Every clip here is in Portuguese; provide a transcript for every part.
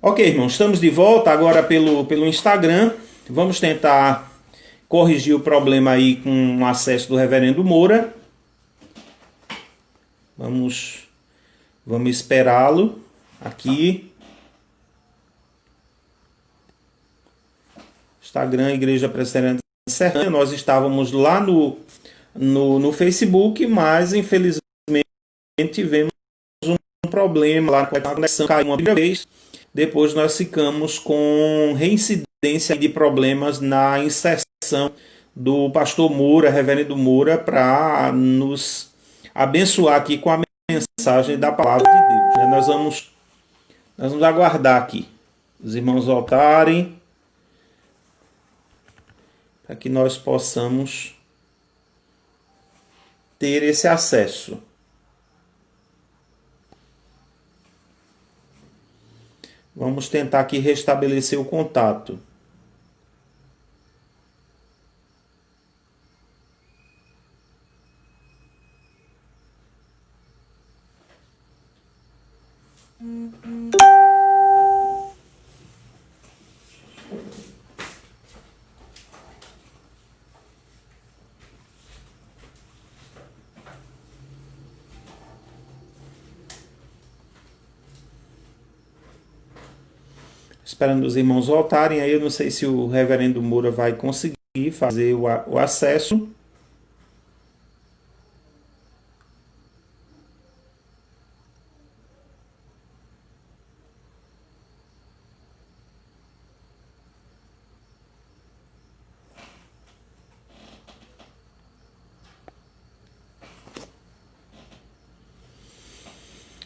Ok, irmãos, estamos de volta agora pelo Instagram. Vamos tentar corrigir o problema aí com o acesso do Reverendo Moura. Vamos esperá-lo aqui. Instagram, Igreja Presbiteriana de Serrana. Nós estávamos lá no Facebook, mas infelizmente tivemos um problema lá com a conexão, caiu uma primeira vez. Depois nós ficamos com reincidência de problemas na inserção do pastor Moura, reverendo Moura, para nos abençoar aqui com a mensagem da palavra de Deus. Nós vamos aguardar aqui os irmãos voltarem para que nós possamos ter esse acesso. Vamos tentar aqui restabelecer o contato. Esperando os irmãos voltarem, aí eu não sei se o reverendo Moura vai conseguir fazer o acesso.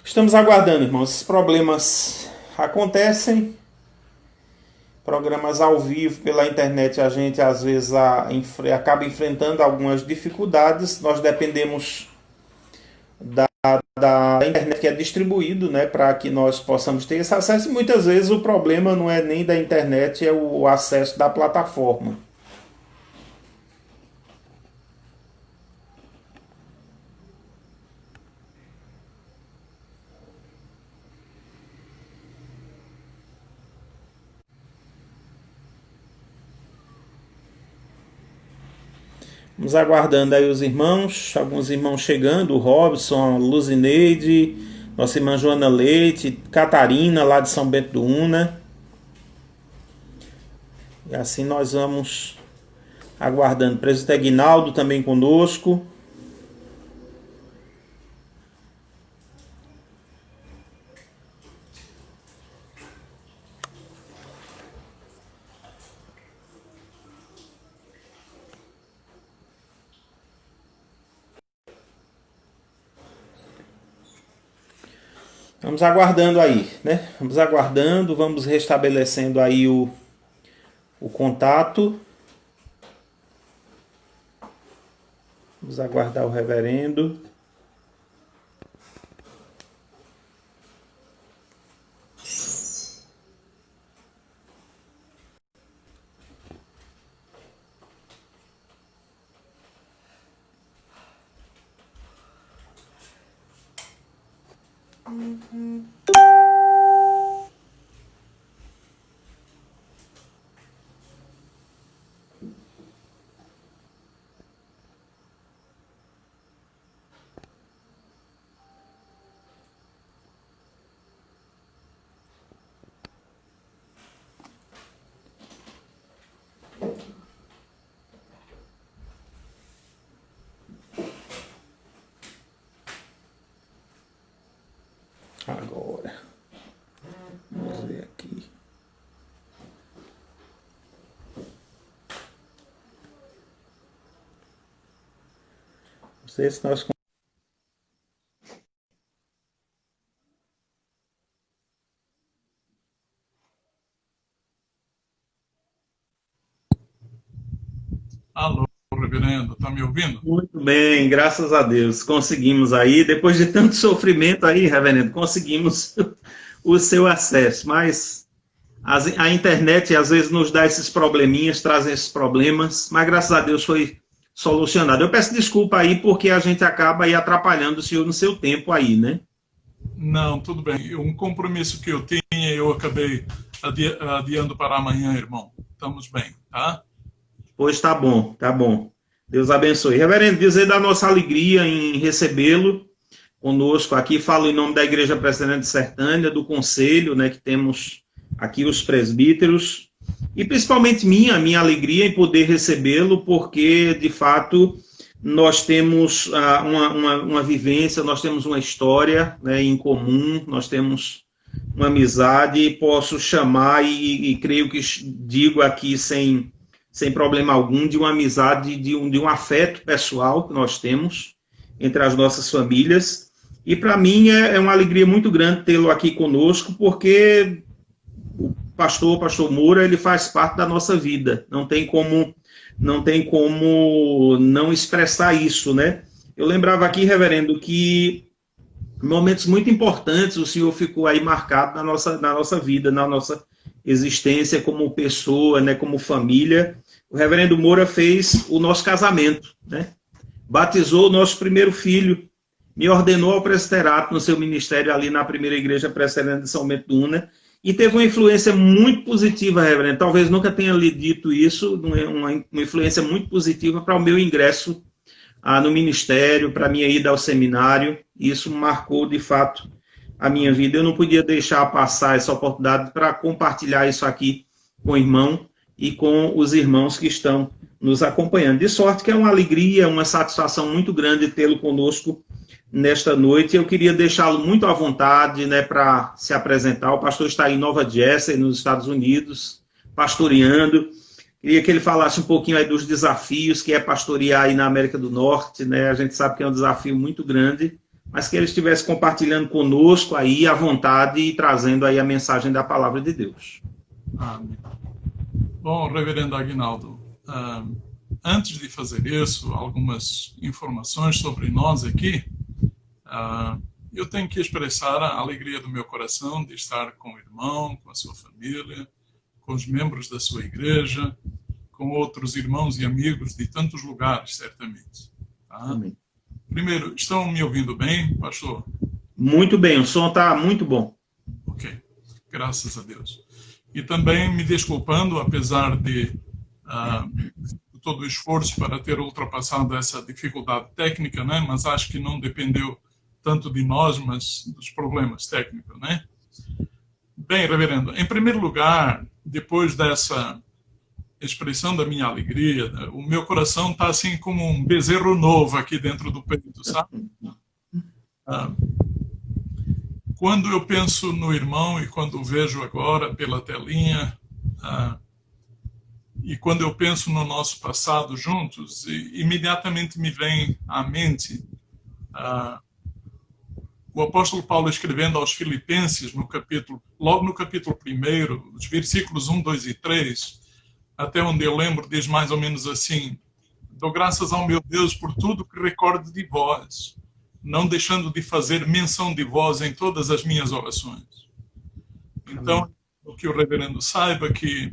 Estamos aguardando, irmãos. Esses problemas acontecem. Programas ao vivo pela internet, a gente às vezes acaba enfrentando algumas dificuldades. Nós dependemos da internet que é distribuído, né, para que nós possamos ter esse acesso. E muitas vezes o problema não é nem da internet, é o acesso da plataforma. Vamos aguardando aí os irmãos, alguns irmãos chegando, o Robson, a Luzineide, nossa irmã Joana Leite, Catarina, lá de São Bento do Una. E assim nós vamos aguardando. Presidente Aguinaldo também conosco. Vamos aguardando aí, né? Vamos aguardando, vamos restabelecendo aí o contato. Vamos aguardar o reverendo. Agora, vamos ver aqui. Não sei se nós... Alô, reverendo, tá me ouvindo? Muito bem, graças a Deus. Conseguimos aí, depois de tanto sofrimento aí, reverendo, conseguimos o seu acesso. Mas a internet às vezes nos dá esses probleminhas, trazem esses problemas, mas graças a Deus foi solucionado. Eu peço desculpa aí porque a gente acaba aí atrapalhando o senhor no seu tempo aí, né? Não, tudo bem. Um compromisso que eu tenho eu acabei adiando para amanhã, irmão. Estamos bem, tá? Pois tá bom, tá bom. Deus abençoe. Reverendo, dizer da nossa alegria em recebê-lo conosco aqui. Falo em nome da Igreja Presbiteriana de Sertânia, do Conselho, né, que temos aqui os presbíteros, e principalmente minha alegria em poder recebê-lo, porque, de fato, nós temos uma vivência, nós temos uma história, né, em comum, nós temos uma amizade, posso chamar e creio que digo aqui sem problema algum, de uma amizade, de um afeto pessoal que nós temos entre as nossas famílias. E para mim é uma alegria muito grande tê-lo aqui conosco, porque o pastor Moura, ele faz parte da nossa vida. Não tem como não expressar isso, né? Eu lembrava aqui, reverendo, que momentos muito importantes o senhor ficou aí marcado na nossa vida, na nossa existência como pessoa, né, como família. O reverendo Moura fez o nosso casamento, né? Batizou o nosso primeiro filho, me ordenou ao presbiterato no seu ministério ali na primeira igreja presbiteriana de São Bento do Una, e teve uma influência muito positiva, reverendo. Talvez nunca tenha lhe dito isso, uma influência muito positiva para o meu ingresso no ministério, para a minha ida ao seminário. Isso marcou, de fato, a minha vida. Eu não podia deixar passar essa oportunidade para compartilhar isso aqui com o irmão e com os irmãos que estão nos acompanhando. De sorte que é uma alegria, uma satisfação muito grande tê-lo conosco nesta noite. Eu queria deixá-lo muito à vontade, né, para se apresentar. O pastor está em Nova Jersey, nos Estados Unidos, pastoreando. Queria que ele falasse um pouquinho aí dos desafios que é pastorear aí na América do Norte, né? A gente sabe que é um desafio muito grande, mas que ele estivesse compartilhando conosco aí à vontade e trazendo aí a mensagem da palavra de Deus. Amém. Bom, reverendo Aguinaldo, antes de fazer isso, algumas informações sobre nós aqui. Eu tenho que expressar a alegria do meu coração de estar com o irmão, com a sua família, com os membros da sua igreja, com outros irmãos e amigos de tantos lugares, certamente. Tá? Amém. Primeiro, estão me ouvindo bem, pastor? Muito bem, o som está muito bom. Ok, graças a Deus. E também me desculpando, apesar de todo o esforço para ter ultrapassado essa dificuldade técnica, né? Mas acho que não dependeu tanto de nós, mas dos problemas técnicos, né? Bem, reverendo, em primeiro lugar, depois dessa expressão da minha alegria, o meu coração está assim como um bezerro novo aqui dentro do peito, sabe? Quando eu penso no irmão e quando o vejo agora pela telinha, e quando eu penso no nosso passado juntos, imediatamente me vem à mente o apóstolo Paulo escrevendo aos Filipenses, logo no capítulo 1, os versículos 1, 2 e 3, até onde eu lembro, diz mais ou menos assim: dou graças ao meu Deus por tudo que recordo de vós, não deixando de fazer menção de vós em todas as minhas orações. Então, o que o reverendo saiba que,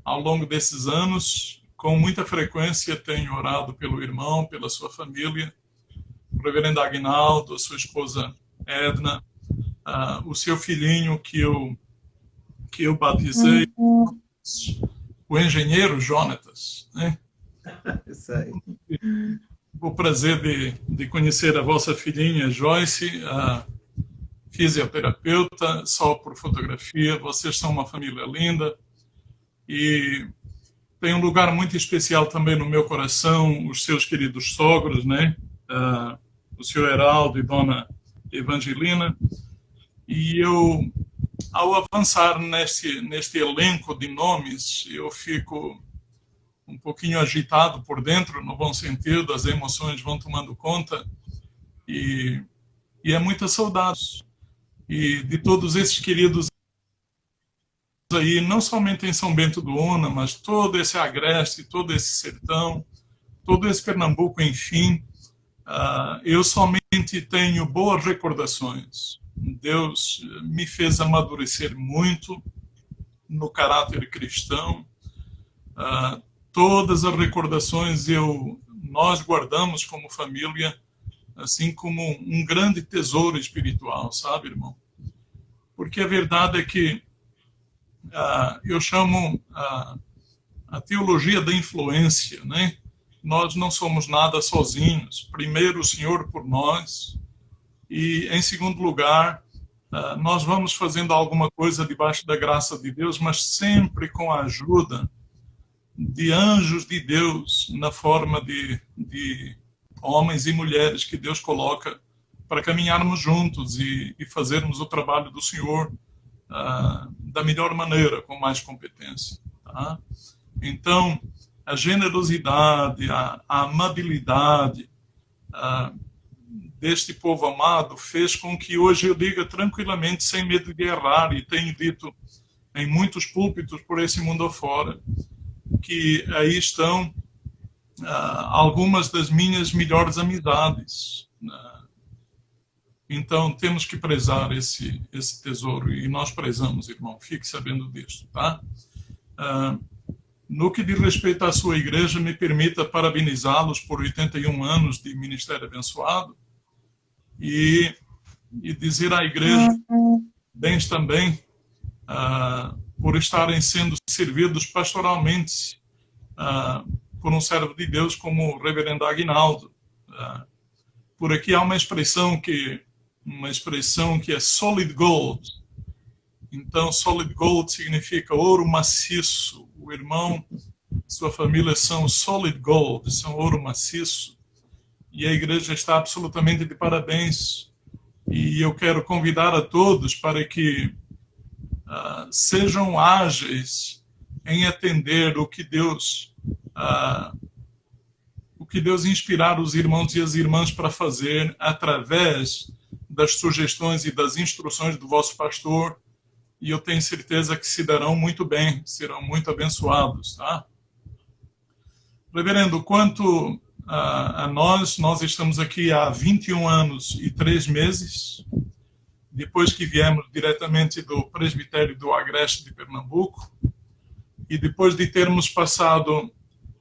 ao longo desses anos, com muita frequência, tenho orado pelo irmão, pela sua família, o reverendo Aguinaldo, a sua esposa Edna, o seu filhinho que eu batizei, o engenheiro Jonatas, né? Isso aí. O prazer de conhecer a vossa filhinha Joyce, fisioterapeuta, só por fotografia. Vocês são uma família linda e tem um lugar muito especial também no meu coração, os seus queridos sogros, né? O senhor Heraldo e dona Evangelina. E eu, ao avançar neste elenco de nomes, eu fico um pouquinho agitado por dentro, no bom sentido, as emoções vão tomando conta, e é muita saudade. E de todos esses queridos aí, não somente em São Bento do Una, mas todo esse agreste, todo esse sertão, todo esse Pernambuco, enfim, eu somente tenho boas recordações. Deus me fez amadurecer muito no caráter cristão. Todas as recordações nós guardamos como família, assim como um grande tesouro espiritual, sabe, irmão? porque a verdade é que eu chamo a teologia da influência, né? Nós não somos nada sozinhos. Primeiro, o Senhor por nós, e, em segundo lugar, nós vamos fazendo alguma coisa debaixo da graça de Deus, mas sempre com a ajuda de anjos de Deus, na forma de homens e mulheres que Deus coloca para caminharmos juntos e fazermos o trabalho do Senhor da melhor maneira, com mais competência. Tá? Então, a generosidade, a amabilidade deste povo amado fez com que hoje eu diga tranquilamente, sem medo de errar, e tenho dito em muitos púlpitos por esse mundo afora, que aí estão algumas das minhas melhores amizades. Então, temos que prezar esse tesouro, e nós prezamos, irmão, fique sabendo disso, tá? No que diz respeito à sua igreja, me permita parabenizá-los por 81 anos de ministério abençoado e dizer à igreja, bens também, por estarem sendo servidos pastoralmente por um servo de Deus como o reverendo Aguinaldo. Por aqui há uma expressão que é solid gold. Então, solid gold significa ouro maciço. O irmão e sua família são solid gold, são ouro maciço. E a igreja está absolutamente de parabéns. E eu quero convidar a todos para que sejam ágeis em atender o que Deus inspirar os irmãos e as irmãs para fazer através das sugestões e das instruções do vosso pastor, e eu tenho certeza que se darão muito bem, serão muito abençoados, tá? Reverendo, quanto a nós estamos aqui há 21 anos e 3 meses, depois que viemos diretamente do presbitério do Agreste de Pernambuco, e depois de termos passado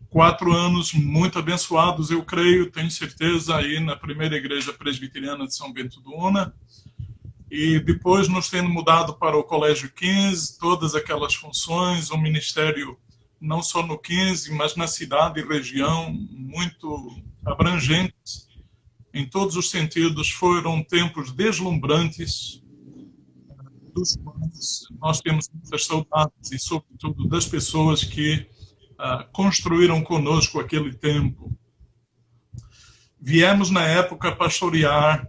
4 anos muito abençoados, eu creio, tenho certeza, aí na primeira igreja presbiteriana de São Bento do Una, e depois nos tendo mudado para o Colégio 15, todas aquelas funções, um ministério não só no 15, mas na cidade e região, muito abrangentes, em todos os sentidos, foram tempos deslumbrantes, dos quais nós temos muitas saudades, e sobretudo das pessoas que construíram conosco aquele tempo. Viemos na época pastorear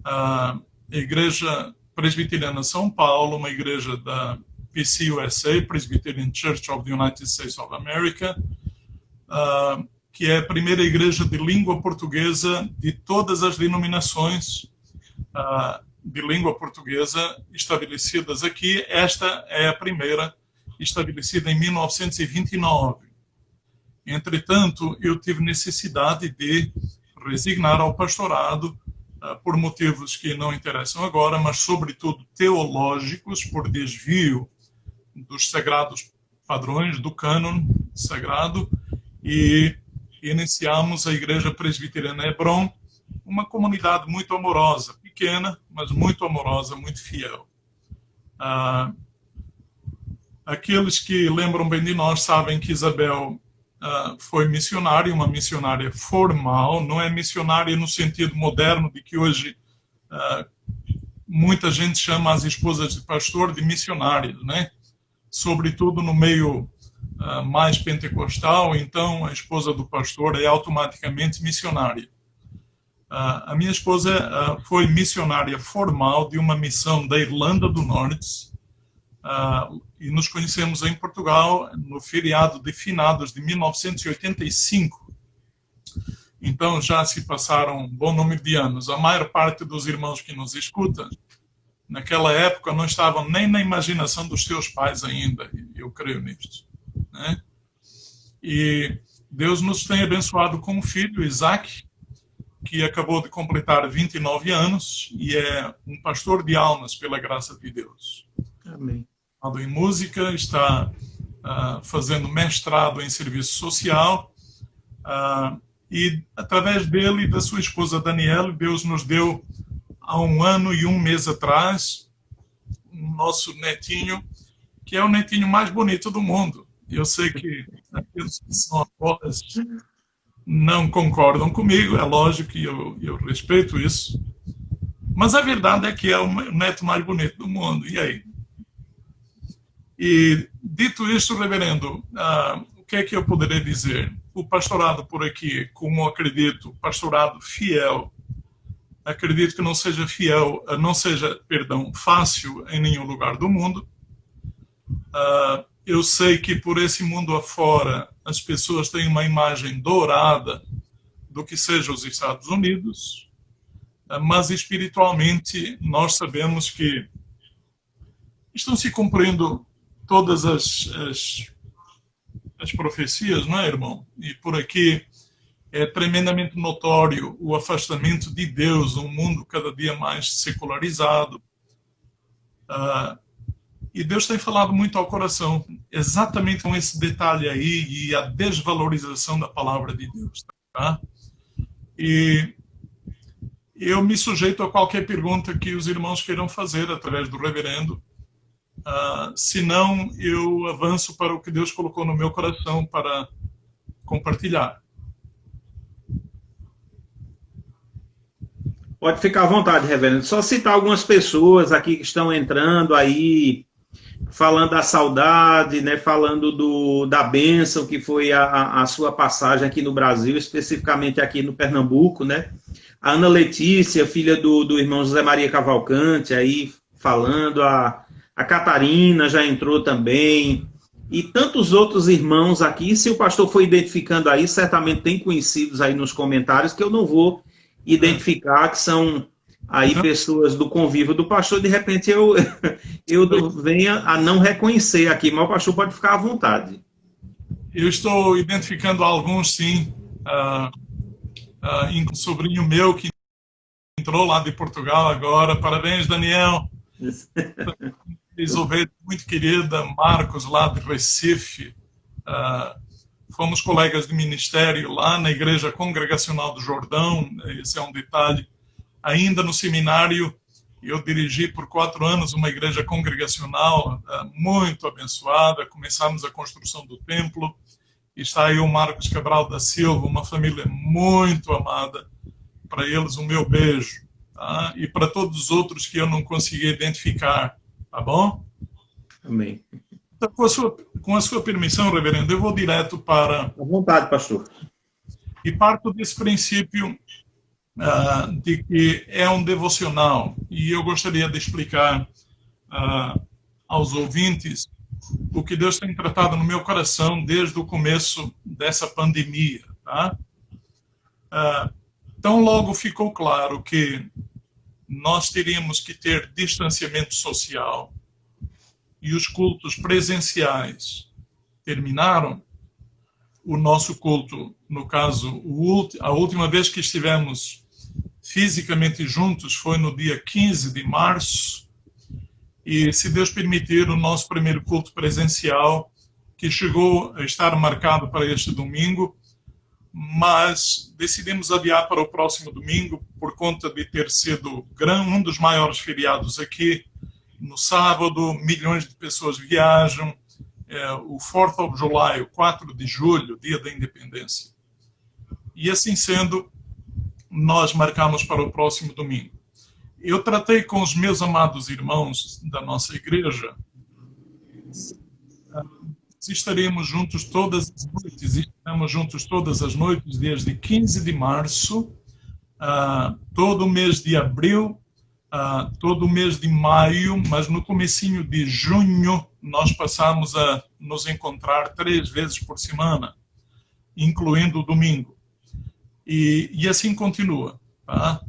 a Igreja Presbiteriana São Paulo, uma igreja da PCUSA, Presbyterian Church of the United States of America, que é a primeira igreja de língua portuguesa de todas as denominações de língua portuguesa estabelecidas aqui. Esta é a primeira, estabelecida em 1929. Entretanto, eu tive necessidade de resignar ao pastorado por motivos que não interessam agora, mas sobretudo teológicos, por desvio dos sagrados padrões, do cânon sagrado, e iniciamos a Igreja Presbiteriana Hebron, uma comunidade muito amorosa, pequena, mas muito amorosa, muito fiel. Aqueles que lembram bem de nós sabem que Isabel foi missionária, uma missionária formal, não é missionária no sentido moderno de que hoje muita gente chama as esposas de pastor de missionárias, né? Sobretudo no meio mais pentecostal, então a esposa do pastor é automaticamente missionária. A minha esposa foi missionária formal de uma missão da Irlanda do Norte, e nos conhecemos em Portugal no feriado de finados de 1985. Então já se passaram um bom número de anos. A maior parte dos irmãos que nos escutam, naquela época, não estavam nem na imaginação dos seus pais ainda, eu creio nisto, né? E Deus nos tem abençoado com um filho, Isaac, que acabou de completar 29 anos e é um pastor de almas pela graça de Deus. Amém. Em música, está fazendo mestrado em serviço social, e através dele e da sua esposa Daniela, Deus nos deu há 1 ano e 1 mês atrás nosso netinho, que é o netinho mais bonito do mundo. Eu sei que aqueles que são avós não concordam comigo, é lógico que eu respeito isso, mas a verdade é que é o neto mais bonito do mundo. E aí? E, dito isso, reverendo, o que é que eu poderia dizer? O pastorado por aqui, como acredito, pastorado fiel, acredito que não seja fiel, não seja, perdão, fácil em nenhum lugar do mundo. Eu sei que por esse mundo afora as pessoas têm uma imagem dourada do que seja os Estados Unidos, mas espiritualmente nós sabemos que estão se cumprindo todas as profecias, não é, irmão? E por aqui é tremendamente notório o afastamento de Deus, um mundo cada dia mais secularizado. E Deus tem falado muito ao coração, exatamente com esse detalhe aí e a desvalorização da palavra de Deus. Tá? E eu me sujeito a qualquer pergunta que os irmãos queiram fazer através do reverendo. Se não, eu avanço para o que Deus colocou no meu coração para compartilhar. Pode ficar à vontade, reverendo. Só citar algumas pessoas aqui que estão entrando aí, falando da saudade, né, falando da bênção que foi a sua passagem aqui no Brasil, especificamente aqui no Pernambuco, né? A Ana Letícia, filha do irmão José Maria Cavalcante, aí falando, a Catarina já entrou também, e tantos outros irmãos aqui. Se o pastor for identificando aí, certamente tem conhecidos aí nos comentários que eu não vou identificar, que são aí pessoas do convívio do pastor. De repente eu venha a não reconhecer aqui, mas o pastor pode ficar à vontade. Eu estou identificando alguns, sim. Um sobrinho meu que entrou lá de Portugal agora. Parabéns, Daniel. Ovelha muito querida, Marcos, lá de Recife. Fomos colegas de ministério lá na Igreja Congregacional do Jordão. Esse é um detalhe. Ainda no seminário, eu dirigi por 4 anos uma igreja congregacional muito abençoada. Começamos a construção do templo. Está aí o Marcos Cabral da Silva, uma família muito amada. Para eles, o meu beijo. Tá? E para todos os outros que eu não consegui identificar. Tá bom? Amém. Então, com a sua permissão, reverendo, eu vou direto para... À vontade, pastor. E parto desse princípio de que é um devocional. E eu gostaria de explicar aos ouvintes o que Deus tem tratado no meu coração desde o começo dessa pandemia. Tá? Então, logo ficou claro que nós teríamos que ter distanciamento social e os cultos presenciais terminaram. O nosso culto, no caso, a última vez que estivemos fisicamente juntos foi no dia 15 de março, e, se Deus permitir, o nosso primeiro culto presencial, que chegou a estar marcado para este domingo, mas decidimos adiar para o próximo domingo por conta de ter sido um dos maiores feriados aqui. No sábado, milhões de pessoas viajam. O 4th of July, o 4 de julho, dia da independência. E assim sendo, nós marcamos para o próximo domingo. Eu tratei com os meus amados irmãos da nossa igreja. Estaremos juntos todas as noites, estamos juntos todas as noites desde 15 de março, todo o mês de abril, todo o mês de maio, mas no comecinho de junho nós passamos a nos encontrar 3 vezes por semana, incluindo o domingo. E assim continua, tá?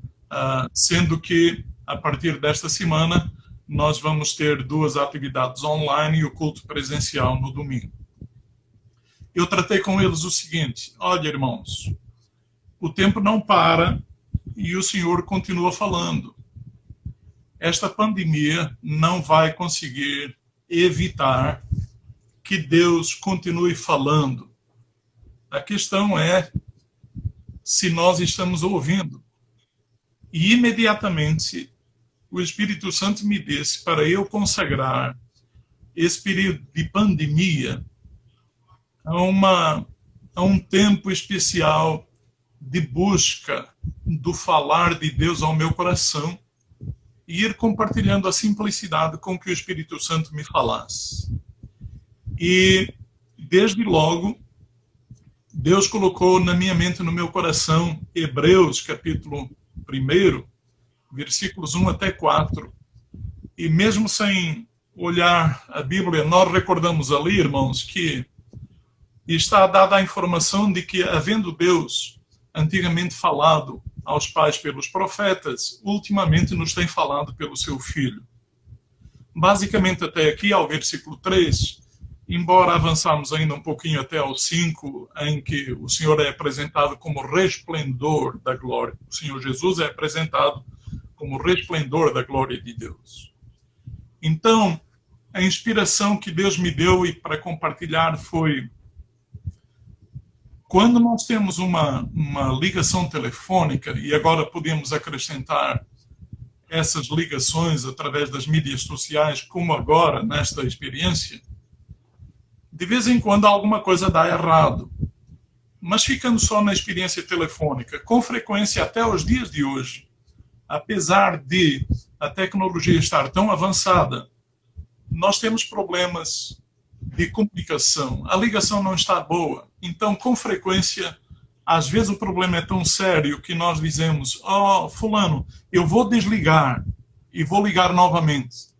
Sendo que a partir desta semana nós vamos ter 2 atividades online e o culto presencial no domingo. Eu tratei com eles o seguinte: olha, irmãos, o tempo não para e o Senhor continua falando. Esta pandemia não vai conseguir evitar que Deus continue falando. A questão é se nós estamos ouvindo. E imediatamente o Espírito Santo me disse para eu consagrar esse período de pandemia a um tempo especial de busca do falar de Deus ao meu coração e ir compartilhando a simplicidade com que o Espírito Santo me falasse. E, desde logo, Deus colocou na minha mente e no meu coração Hebreus, capítulo 1, versículos 1 até 4. E mesmo sem olhar a Bíblia, nós recordamos ali, irmãos, que está dada a informação de que, havendo Deus antigamente falado aos pais pelos profetas, ultimamente nos tem falado pelo seu Filho. Basicamente, até aqui, ao versículo 3, embora avançamos ainda um pouquinho até ao 5, em que o Senhor é apresentado como resplendor da glória. O Senhor Jesus é apresentado como resplendor da glória de Deus. Então, a inspiração que Deus me deu e para compartilhar foi: quando nós temos uma ligação telefônica, e agora podemos acrescentar essas ligações através das mídias sociais, como agora, nesta experiência, de vez em quando alguma coisa dá errado. Mas ficando só na experiência telefônica, com frequência até os dias de hoje, apesar de a tecnologia estar tão avançada, nós temos problemas de comunicação. A ligação não está boa. Então, com frequência, às vezes o problema é tão sério que nós dizemos: "Oh, fulano, eu vou desligar e vou ligar novamente."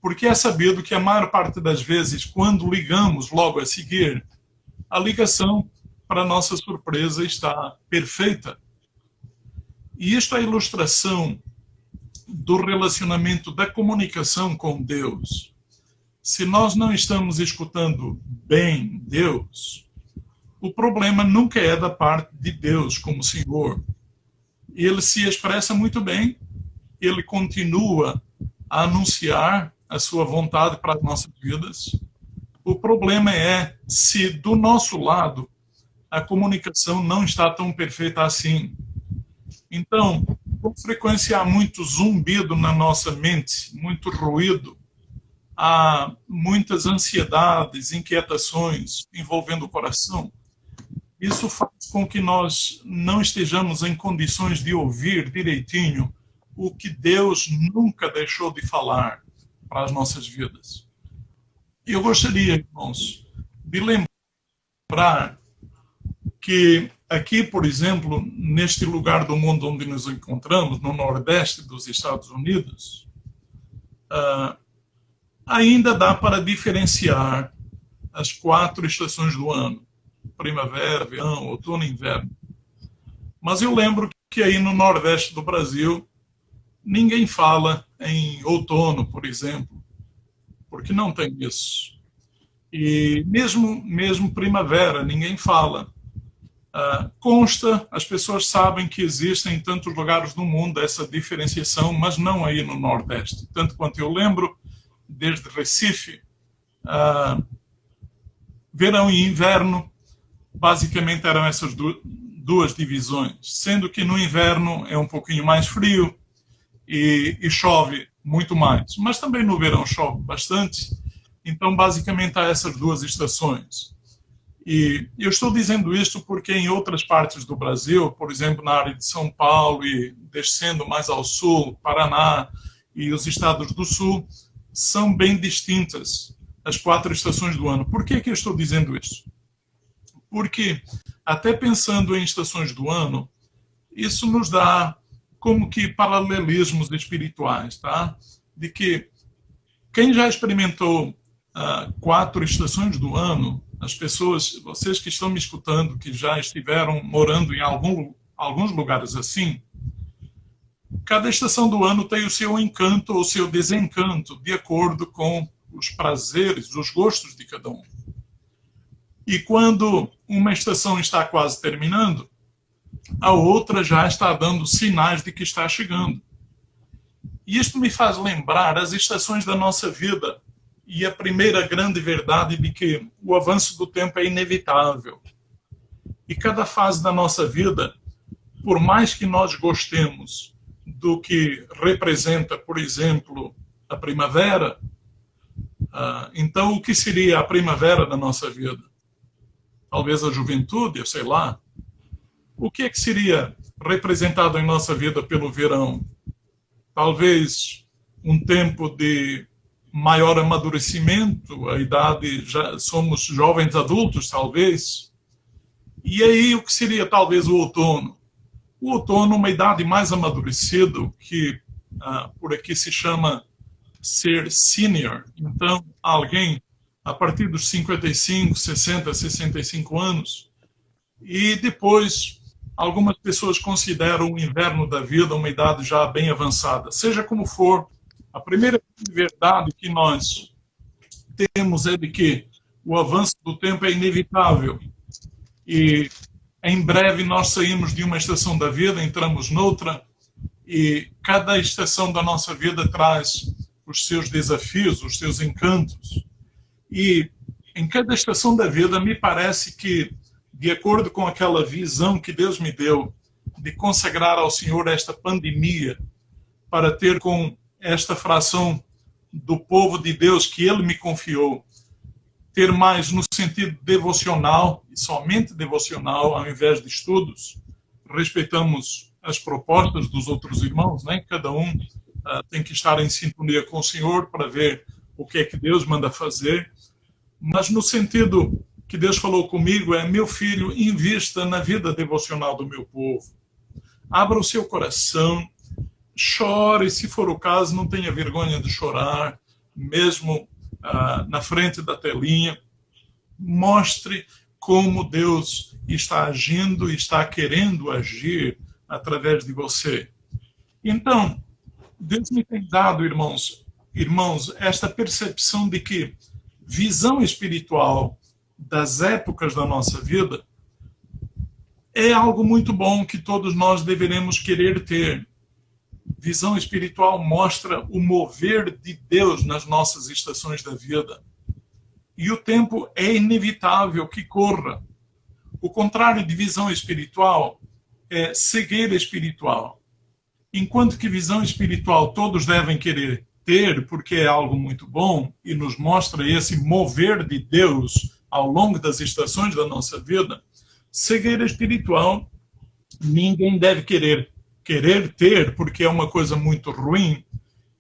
Porque é sabido que a maior parte das vezes, quando ligamos logo a seguir, a ligação, para nossa surpresa, está perfeita. E isto é a ilustração do relacionamento da comunicação com Deus. Se nós não estamos escutando bem Deus, o problema nunca é da parte de Deus como Senhor. Ele se expressa muito bem, ele continua a anunciar a sua vontade para as nossas vidas. O problema é se do nosso lado a comunicação não está tão perfeita assim. Então, com frequência há muito zumbido na nossa mente, muito ruído, há muitas ansiedades, inquietações envolvendo o coração. Isso faz com que nós não estejamos em condições de ouvir direitinho o que Deus nunca deixou de falar para as nossas vidas. E eu gostaria, irmãos, de lembrar que aqui, por exemplo, neste lugar do mundo onde nos encontramos, no Nordeste dos Estados Unidos, ainda dá para diferenciar as 4 estações do ano: primavera, verão, outono e inverno. Mas eu lembro que aí no Nordeste do Brasil ninguém fala em outono, por exemplo, porque não tem isso. E mesmo primavera, ninguém fala. Consta, as pessoas sabem que existem em tantos lugares do mundo essa diferenciação, mas não aí no Nordeste. Tanto quanto eu lembro, desde Recife, verão e inverno, basicamente eram essas duas divisões, sendo que no inverno é um pouquinho mais frio e chove muito mais. Mas também no verão chove bastante, então basicamente há essas 2 estações. E eu estou dizendo isso porque em outras partes do Brasil, por exemplo, na área de São Paulo e descendo mais ao sul, Paraná e os estados do sul, são bem distintas as 4 estações do ano. Por que eu estou dizendo isso? Porque, até pensando em estações do ano, isso nos dá como que paralelismos espirituais, tá? De que quem já experimentou 4 estações do ano, as pessoas, vocês que estão me escutando, que já estiveram morando em alguns lugares assim, cada estação do ano tem o seu encanto ou o seu desencanto, de acordo com os prazeres, os gostos de cada um. E quando uma estação está quase terminando, a outra já está dando sinais de que está chegando. E isto me faz lembrar as estações da nossa vida e a primeira grande verdade de que o avanço do tempo é inevitável. E cada fase da nossa vida, por mais que nós gostemos do que representa, por exemplo, a primavera. Então, o que seria a primavera da nossa vida? Talvez a juventude, eu sei lá. O que é que seria representado em nossa vida pelo verão? Talvez um tempo de maior amadurecimento, a idade, já somos jovens adultos, talvez. E aí, o que seria talvez o outono? O outono, uma idade mais amadurecida, que por aqui se chama ser senior. Então, alguém a partir dos 55, 60, 65 anos. E depois, algumas pessoas consideram o inverno da vida uma idade já bem avançada. Seja como for, a primeira verdade que nós temos é de que o avanço do tempo é inevitável. E em breve nós saímos de uma estação da vida, entramos noutra, e cada estação da nossa vida traz os seus desafios, os seus encantos. E em cada estação da vida, me parece que, de acordo com aquela visão que Deus me deu de consagrar ao Senhor esta pandemia, para ter com esta fração do povo de Deus que Ele me confiou, ter mais no sentido devocional, e somente devocional, ao invés de estudos. Respeitamos as propostas dos outros irmãos, né? Cada um tem que estar em sintonia com o Senhor para ver o que é que Deus manda fazer. Mas no sentido que Deus falou comigo é: meu filho, invista na vida devocional do meu povo. Abra o seu coração, chore, se for o caso, não tenha vergonha de chorar, mesmo na frente da telinha. Mostre como Deus está agindo e está querendo agir através de você. Então, Deus me tem dado, irmãos, esta percepção de que visão espiritual das épocas da nossa vida é algo muito bom que todos nós deveremos querer ter. Visão espiritual mostra o mover de Deus nas nossas estações da vida. E o tempo é inevitável que corra. O contrário de visão espiritual é cegueira espiritual. Enquanto que visão espiritual todos devem querer ter, porque é algo muito bom e nos mostra esse mover de Deus ao longo das estações da nossa vida, cegueira espiritual ninguém deve querer ter, porque é uma coisa muito ruim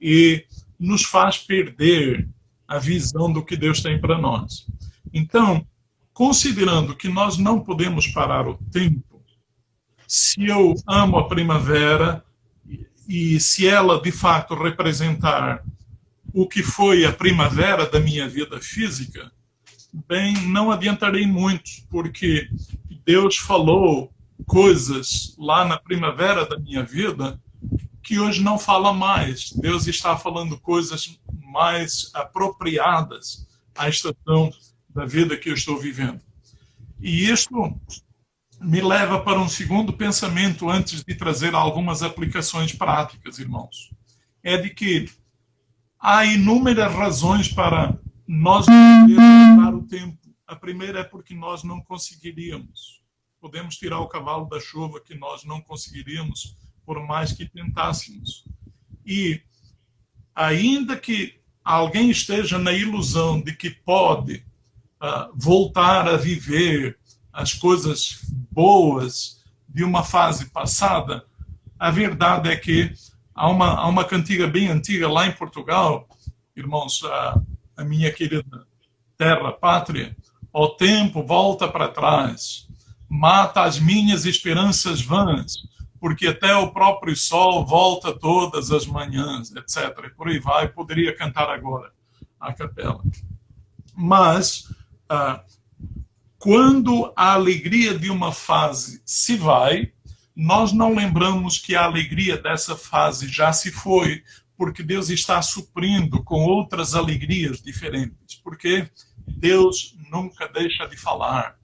e nos faz perder a visão do que Deus tem para nós. Então, considerando que nós não podemos parar o tempo, se eu amo a primavera e se ela de fato representar o que foi a primavera da minha vida física, bem, não adiantarei muito, porque Deus falou coisas lá na primavera da minha vida que hoje não fala mais. Deus está falando coisas mais apropriadas à estação da vida que eu estou vivendo. E isto me leva para um segundo pensamento antes de trazer algumas aplicações práticas, irmãos. É de que há inúmeras razões para nós não podermos parar o tempo. A primeira é porque nós não conseguiríamos. Podemos tirar o cavalo da chuva que nós não conseguiríamos, por mais que tentássemos. E ainda que alguém esteja na ilusão de que pode voltar a viver as coisas boas de uma fase passada, a verdade é que há uma cantiga bem antiga lá em Portugal, irmãos, a minha querida terra, pátria: ó tempo, volta para trás, mata as minhas esperanças vãs, porque até o próprio sol volta todas as manhãs, etc. E por aí vai, poderia cantar agora a capela. Mas, quando a alegria de uma fase se vai, nós não lembramos que a alegria dessa fase já se foi, porque Deus está suprindo com outras alegrias diferentes, porque Deus nunca deixa de falar.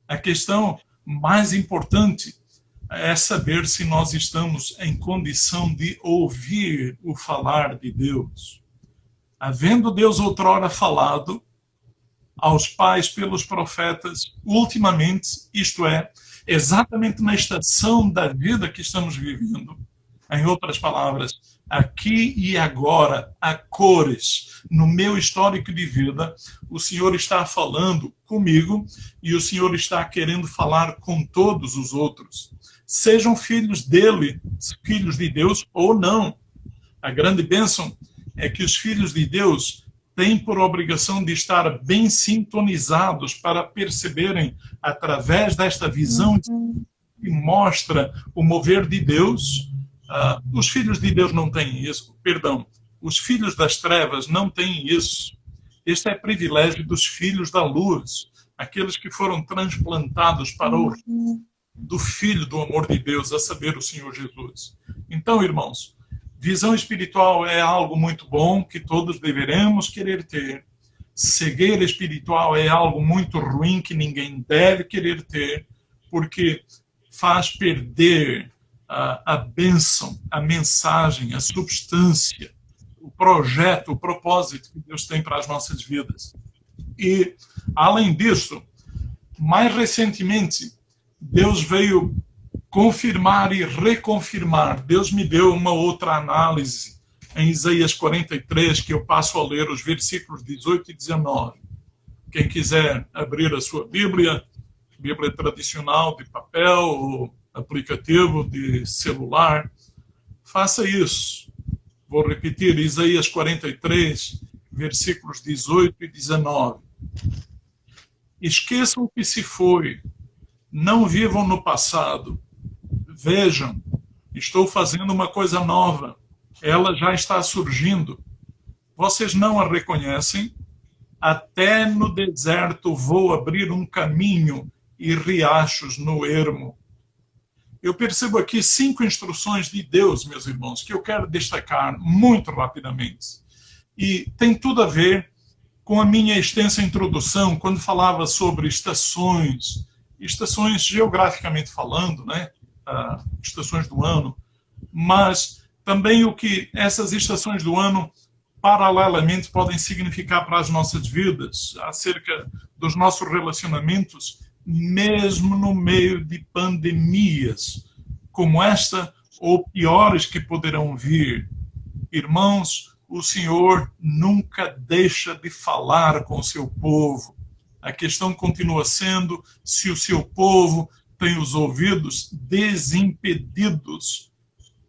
A questão mais importante é saber se nós estamos em condição de ouvir o falar de Deus. Havendo Deus outrora falado aos pais pelos profetas, ultimamente, isto é, exatamente na estação da vida que estamos vivendo, Em outras palavras, aqui e agora, a cores, no meu histórico de vida, o Senhor está falando comigo e o Senhor está querendo falar com todos os outros. Sejam filhos dele, filhos de Deus ou não. A grande bênção é que os filhos de Deus têm por obrigação de estar bem sintonizados para perceberem, através desta visão que mostra o mover de Deus. Os filhos de Deus não têm isso, perdão, os filhos das trevas não têm isso. Este é privilégio dos filhos da luz, aqueles que foram transplantados para o do Filho do amor de Deus, a saber, o Senhor Jesus. Então, irmãos, visão espiritual é algo muito bom que todos deveremos querer ter. Cegueira espiritual é algo muito ruim que ninguém deve querer ter, porque faz perder a bênção, a mensagem, a substância, o projeto, o propósito que Deus tem para as nossas vidas. E, além disso, mais recentemente, Deus veio confirmar e reconfirmar. Deus me deu uma outra análise em Isaías 43, que eu passo a ler os versículos 18 e 19. Quem quiser abrir a sua Bíblia tradicional de papel ou aplicativo de celular, faça isso. Vou repetir, Isaías 43, versículos 18 e 19. Esqueçam o que se foi, não vivam no passado. Vejam, estou fazendo uma coisa nova, ela já está surgindo. Vocês não a reconhecem? Até no deserto vou abrir um caminho e riachos no ermo. Eu percebo aqui 5 instruções de Deus, meus irmãos, que eu quero destacar muito rapidamente. E tem tudo a ver com a minha extensa introdução, quando falava sobre estações geograficamente falando, né? Estações do ano, mas também o que essas estações do ano paralelamente podem significar para as nossas vidas, acerca dos nossos relacionamentos, mesmo no meio de pandemias como esta, ou piores que poderão vir. Irmãos, o Senhor nunca deixa de falar com o seu povo. A questão continua sendo se o seu povo tem os ouvidos desimpedidos,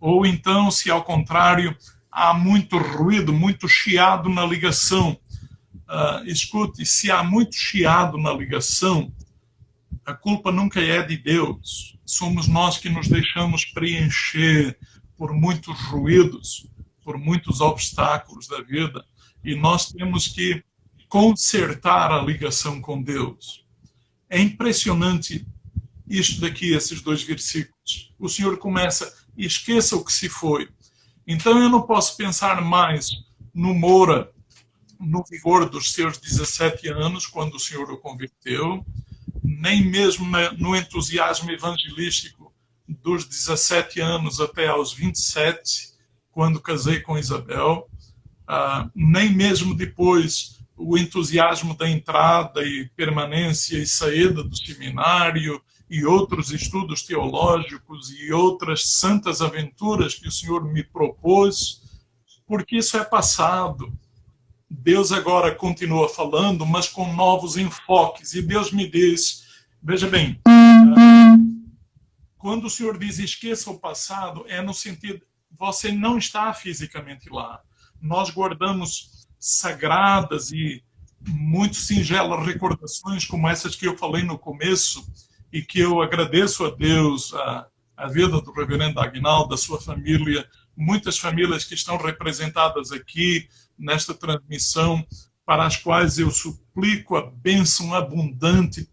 ou então, se ao contrário, há muito ruído, muito chiado na ligação. Escute, se há muito chiado na ligação, a culpa nunca é de Deus. Somos nós que nos deixamos preencher por muitos ruídos, por muitos obstáculos da vida, e nós temos que consertar a ligação com Deus. É impressionante isto daqui, esses 2 versículos. O Senhor começa, esqueça o que se foi. Então eu não posso pensar mais no Moura, no vigor dos seus 17 anos, quando o Senhor o converteu, nem mesmo no entusiasmo evangelístico dos 17 anos até aos 27, quando casei com Isabel, nem mesmo depois o entusiasmo da entrada e permanência e saída do seminário e outros estudos teológicos e outras santas aventuras que o Senhor me propôs, porque isso é passado. Deus agora continua falando, mas com novos enfoques. E Deus me diz, veja bem, quando o Senhor diz esqueça o passado, é no sentido, você não está fisicamente lá. Nós guardamos sagradas e muito singelas recordações como essas que eu falei no começo e que eu agradeço a Deus, a vida do reverendo Aguinaldo, da sua família, muitas famílias que estão representadas aqui nesta transmissão, para as quais eu suplico a bênção abundante,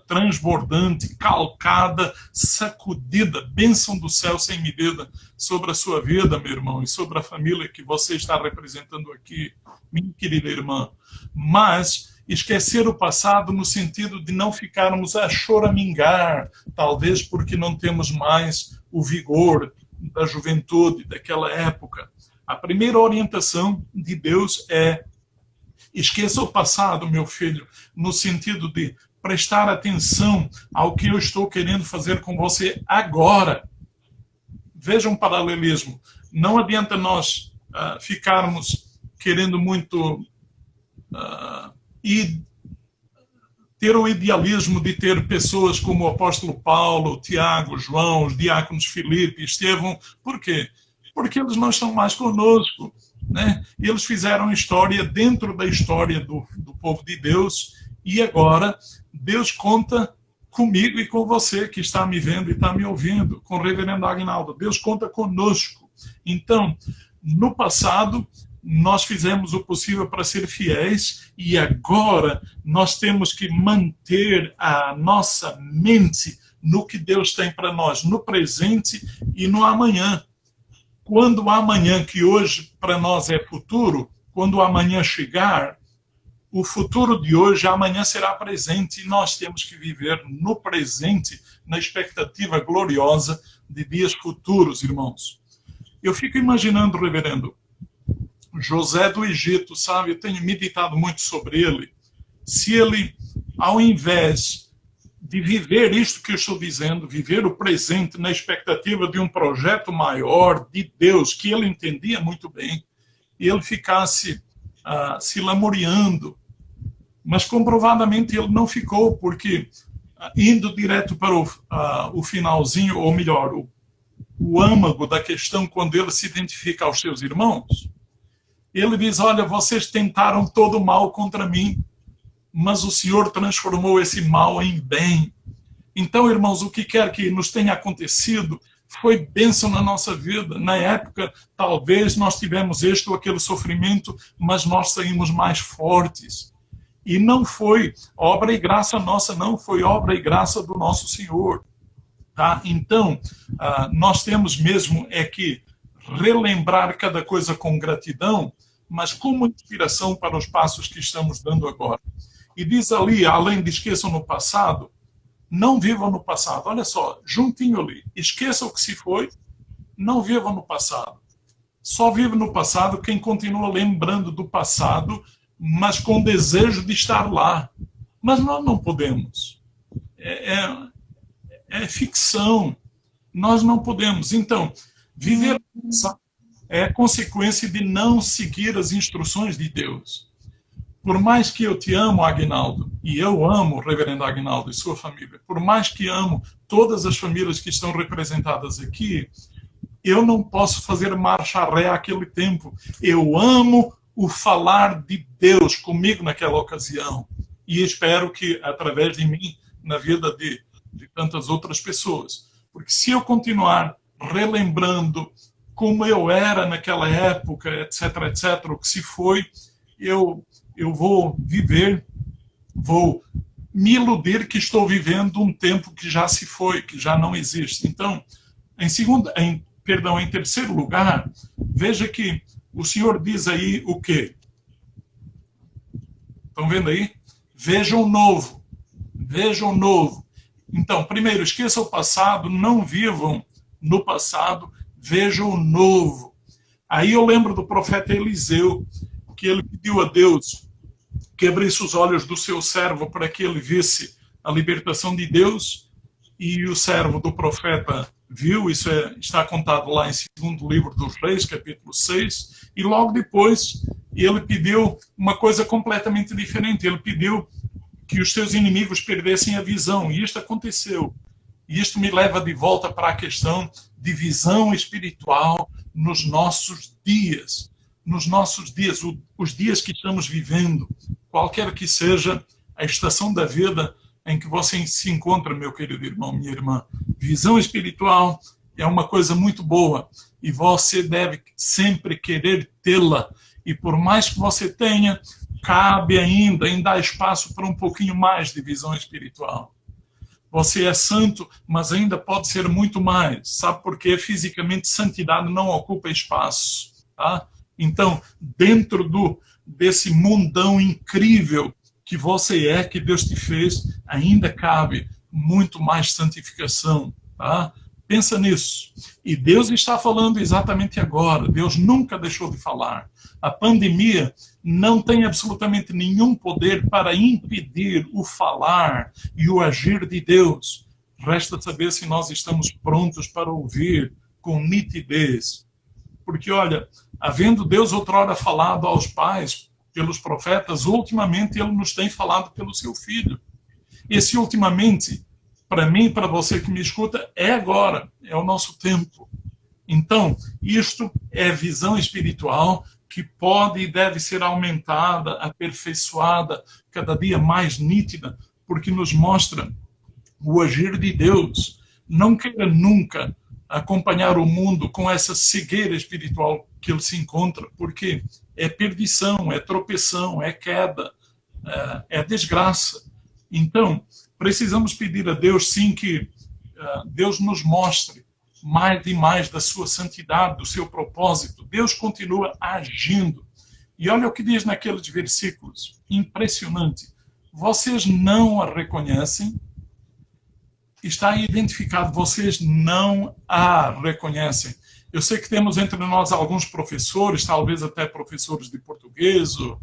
transbordante, calcada, sacudida, bênção do céu sem medida sobre a sua vida, meu irmão, e sobre a família que você está representando aqui, minha querida irmã. Mas esquecer o passado no sentido de não ficarmos a choramingar, talvez porque não temos mais o vigor da juventude daquela época. A primeira orientação de Deus é: esqueça o passado, meu filho, no sentido de prestar atenção ao que eu estou querendo fazer com você agora. veja um paralelismo. Não adianta nós ficarmos querendo muito e ter o idealismo de ter pessoas como o apóstolo Paulo, Tiago, João, os diáconos Filipe, Estevão. Por quê? Porque eles não estão mais conosco, né? Eles fizeram história dentro da história do povo de Deus, e agora Deus conta comigo e com você que está me vendo e está me ouvindo, com o reverendo Aguinaldo. Deus conta conosco. Então, no passado, nós fizemos o possível para ser fiéis, e agora nós temos que manter a nossa mente no que Deus tem para nós, no presente e no amanhã. Quando o amanhã, que hoje para nós é futuro, quando o amanhã chegar, o futuro de hoje, amanhã será presente, e nós temos que viver no presente, na expectativa gloriosa de dias futuros, irmãos. Eu fico imaginando, reverendo, José do Egito, sabe? Eu tenho meditado muito sobre ele. Se ele, ao invés de viver isto que eu estou dizendo, viver o presente na expectativa de um projeto maior de Deus, que ele entendia muito bem, e ele ficasse se lamuriando, mas comprovadamente ele não ficou, porque indo direto para o finalzinho, ou melhor, o âmago da questão, quando ele se identifica aos seus irmãos, ele diz: olha, vocês tentaram todo o mal contra mim, mas o Senhor transformou esse mal em bem. Então, irmãos, o que quer que nos tenha acontecido foi bênção na nossa vida. Na época, talvez nós tivemos este ou aquele sofrimento, mas nós saímos mais fortes. E não foi obra e graça nossa, não, foi obra e graça do nosso Senhor. Tá? Então, nós temos mesmo que relembrar cada coisa com gratidão, mas como inspiração para os passos que estamos dando agora. E diz ali, além de esqueçam no passado, não vivam no passado. Olha só, juntinho ali, esqueça o que se foi, não vivam no passado. Só vive no passado quem continua lembrando do passado, mas com desejo de estar lá. Mas nós não podemos. É ficção. Nós não podemos. Então, viver no passado é consequência de não seguir as instruções de Deus. Por mais que eu te amo, Aguinaldo, e eu amo o reverendo Aguinaldo e sua família, por mais que amo todas as famílias que estão representadas aqui, eu não posso fazer marcha ré àquele tempo. Eu amo o falar de Deus comigo naquela ocasião, e espero que, através de mim, na vida de tantas outras pessoas. Porque se eu continuar relembrando como eu era naquela época, etc., etc., o que se foi, eu vou viver, vou me iludir que estou vivendo um tempo que já se foi, que já não existe. Então, em terceiro lugar, veja que o Senhor diz aí o quê? Estão vendo aí? Vejam o novo. Vejam o novo. Então, primeiro, esqueça o passado, não vivam no passado, vejam o novo. Aí eu lembro do profeta Eliseu, que ele pediu a Deus que abrisse os olhos do seu servo para que ele visse a libertação de Deus, e o servo do profeta viu. Isso está contado lá em 2º livro dos Reis, capítulo 6, e logo depois ele pediu uma coisa completamente diferente. Ele pediu que os seus inimigos perdessem a visão, e isto aconteceu. E isto me leva de volta para a questão de visão espiritual nos nossos dias. Nos nossos dias, os dias que estamos vivendo, qualquer que seja a estação da vida em que você se encontra, meu querido irmão, minha irmã. Visão espiritual é uma coisa muito boa, e você deve sempre querer tê-la. E por mais que você tenha, cabe ainda há espaço para um pouquinho mais de visão espiritual. Você é santo, mas ainda pode ser muito mais. Sabe por quê? Fisicamente, santidade não ocupa espaço. Tá? Então, dentro desse mundão incrível que você é, que Deus te fez, ainda cabe muito mais santificação. Tá? Pensa nisso. E Deus está falando exatamente agora. Deus nunca deixou de falar. A pandemia não tem absolutamente nenhum poder para impedir o falar e o agir de Deus. Resta saber se nós estamos prontos para ouvir com nitidez. Porque, olha, havendo Deus outrora falado aos pais pelos profetas, ultimamente Ele nos tem falado pelo seu Filho. Esse ultimamente, para mim e para você que me escuta, é agora, é o nosso tempo. Então, isto é visão espiritual que pode e deve ser aumentada, aperfeiçoada, cada dia mais nítida, porque nos mostra o agir de Deus. Não queira nunca acompanhar o mundo com essa cegueira espiritual que ele se encontra, porque é perdição, é tropeção, é queda, é desgraça. Então, precisamos pedir a Deus, sim, que Deus nos mostre mais e mais da sua santidade, do seu propósito. Deus continua agindo. E olha o que diz naqueles versículos. Impressionante. Vocês não a reconhecem? Está identificado, vocês não a reconhecem. Eu sei que temos entre nós alguns professores, talvez até professores de português, ou,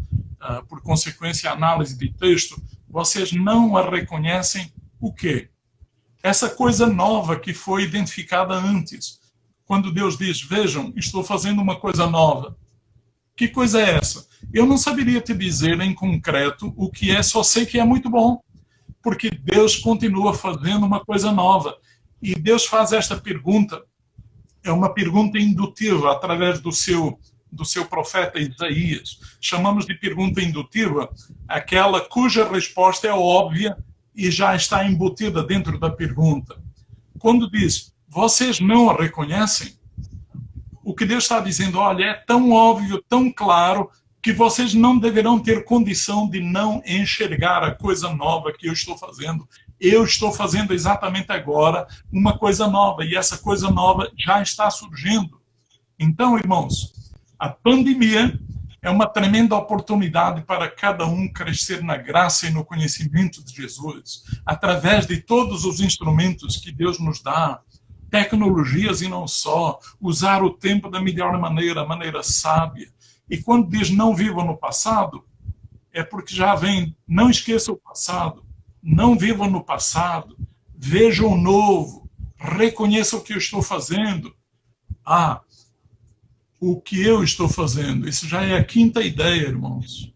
por consequência, análise de texto. Vocês não a reconhecem o quê? Essa coisa nova que foi identificada antes. Quando Deus diz, vejam, estou fazendo uma coisa nova. Que coisa é essa? Eu não saberia te dizer em concreto o que é, só sei que é muito bom. Porque Deus continua fazendo uma coisa nova. E Deus faz esta pergunta, é uma pergunta indutiva, através do seu profeta Isaías. Chamamos de pergunta indutiva aquela cuja resposta é óbvia e já está embutida dentro da pergunta. Quando diz, vocês não a reconhecem? O que Deus está dizendo, olha, é tão óbvio, tão claro, que vocês não deverão ter condição de não enxergar a coisa nova que eu estou fazendo. Eu estou fazendo exatamente agora uma coisa nova, e essa coisa nova já está surgindo. Então, irmãos, a pandemia é uma tremenda oportunidade para cada um crescer na graça e no conhecimento de Jesus, através de todos os instrumentos que Deus nos dá, tecnologias e não só, usar o tempo da melhor maneira, a maneira sábia. E quando diz não viva no passado, é porque já vem, não esqueça o passado, não viva no passado, veja o novo, reconheça o que eu estou fazendo. O que eu estou fazendo, isso já é a quinta ideia, irmãos.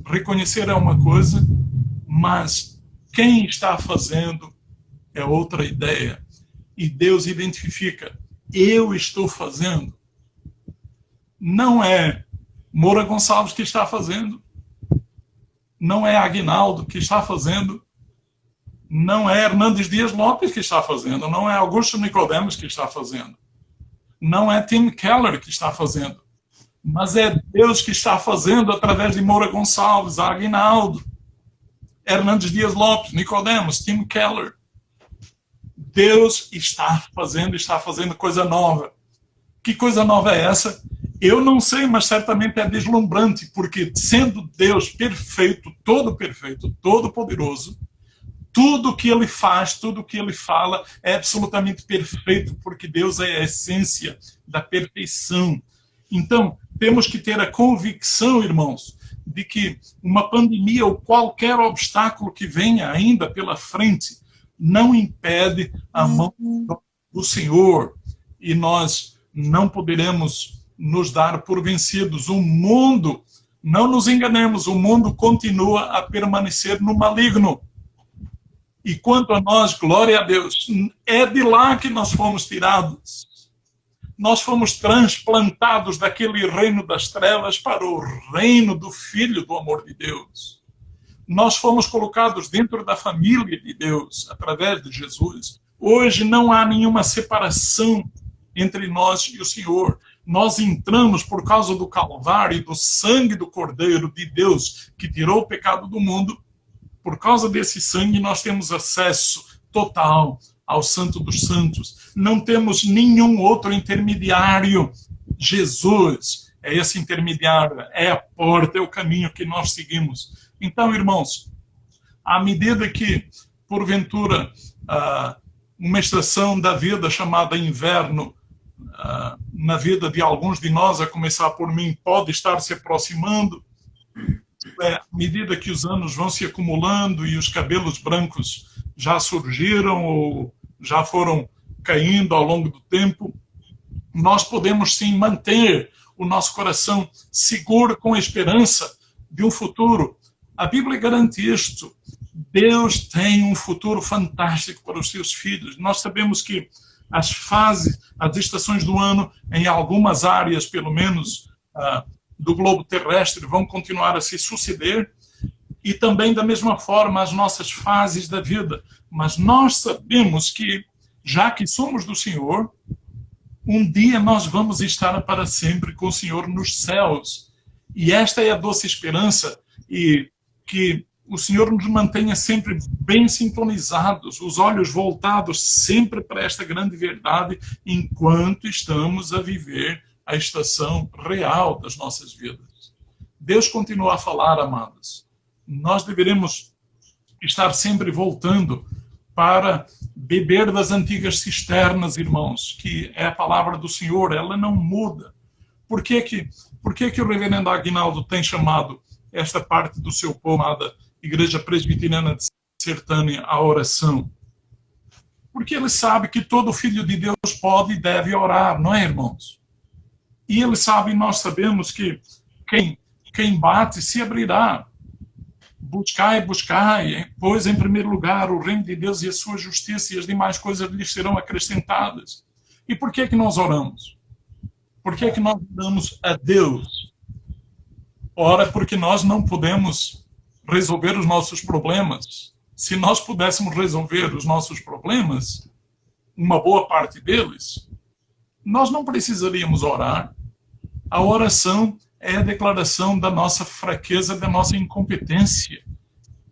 Reconhecer é uma coisa, mas quem está fazendo é outra ideia. E Deus identifica, eu estou fazendo. Não é Moura Gonçalves que está fazendo, não é Aguinaldo que está fazendo, não é Hernandes Dias Lopes que está fazendo, não é Augusto Nicodemos que está fazendo, não é Tim Keller que está fazendo, mas é Deus que está fazendo através de Moura Gonçalves, Aguinaldo, Hernandes Dias Lopes, Nicodemos, Tim Keller. Deus está fazendo coisa nova. Que coisa nova é essa? Eu não sei, mas certamente é deslumbrante, porque sendo Deus perfeito, todo poderoso, tudo que ele faz, tudo que ele fala é absolutamente perfeito, porque Deus é a essência da perfeição. Então, temos que ter a convicção, irmãos, de que uma pandemia ou qualquer obstáculo que venha ainda pela frente não impede a mão do Senhor, e nós não poderemos nos dar por vencidos. O mundo, não nos enganemos, o mundo continua a permanecer no maligno. E quanto a nós, glória a Deus, é de lá que nós fomos tirados. Nós fomos transplantados daquele reino das trevas para o reino do Filho do amor de Deus. Nós fomos colocados dentro da família de Deus, através de Jesus. Hoje não há nenhuma separação entre nós e o Senhor. Nós entramos por causa do Calvário e do sangue do Cordeiro de Deus, que tirou o pecado do mundo. Por causa desse sangue, nós temos acesso total ao Santo dos Santos. Não temos nenhum outro intermediário. Jesus é esse intermediário, é a porta, é o caminho que nós seguimos. Então, irmãos, à medida que, porventura, uma estação da vida chamada inverno, na vida de alguns de nós, a começar por mim, pode estar se aproximando, à medida que os anos vão se acumulando e os cabelos brancos já surgiram ou já foram caindo ao longo do tempo, nós podemos sim manter o nosso coração seguro com a esperança de um futuro. A Bíblia garante isto. Deus tem um futuro fantástico para os seus filhos. Nós sabemos que as fases, as estações do ano, em algumas áreas, pelo menos, do globo terrestre, vão continuar a se suceder, e também, da mesma forma, as nossas fases da vida. Mas nós sabemos que, já que somos do Senhor, um dia nós vamos estar para sempre com o Senhor nos céus. E esta é a doce esperança, e que o Senhor nos mantenha sempre bem sintonizados, os olhos voltados sempre para esta grande verdade, enquanto estamos a viver a estação real das nossas vidas. Deus continua a falar, amados. Nós deveremos estar sempre voltando para beber das antigas cisternas, irmãos, que é a palavra do Senhor, ela não muda. Por que o reverendo Aguinaldo tem chamado esta parte do seu povo, amada Igreja Presbiteriana de Sertânia, a oração? Porque ele sabe que todo filho de Deus pode e deve orar, não é, irmãos? E ele sabe, nós sabemos que quem bate se abrirá. Buscai, pois em primeiro lugar o reino de Deus e a sua justiça, e as demais coisas lhes serão acrescentadas. E por que nós oramos? Por que nós oramos a Deus? Ora, porque nós não podemos resolver os nossos problemas. Se nós pudéssemos resolver os nossos problemas, uma boa parte deles, nós não precisaríamos orar. A oração é a declaração da nossa fraqueza, da nossa incompetência.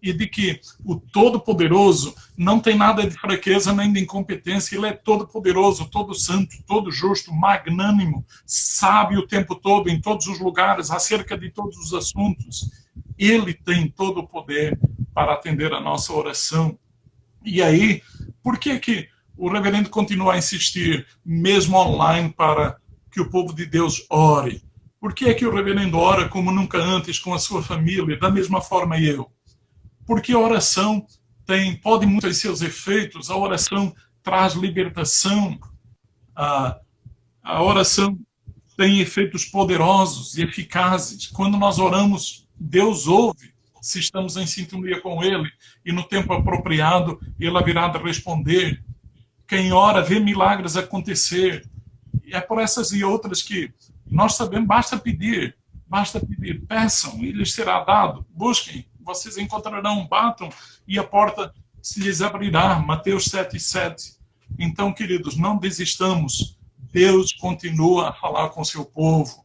E de que o Todo-Poderoso não tem nada de fraqueza nem de incompetência. Ele é todo-poderoso, todo santo, todo justo, magnânimo, sabe o tempo todo, em todos os lugares, acerca de todos os assuntos. Ele tem todo o poder para atender a nossa oração. E aí, por que o reverendo continua a insistir, mesmo online, para que o povo de Deus ore? Por que o reverendo ora como nunca antes com a sua família, da mesma forma eu? Porque a oração pode muito ter seus efeitos, a oração traz libertação, a oração tem efeitos poderosos e eficazes. Quando nós oramos, Deus ouve, se estamos em sintonia com Ele, e no tempo apropriado Ele haverá de responder. Quem ora vê milagres acontecer. E é por essas e outras que nós sabemos, basta pedir, peçam e lhes será dado, busquem, vocês encontrarão, batam e a porta se lhes abrirá. Mateus 7:7. Então, queridos, não desistamos. Deus continua a falar com seu povo.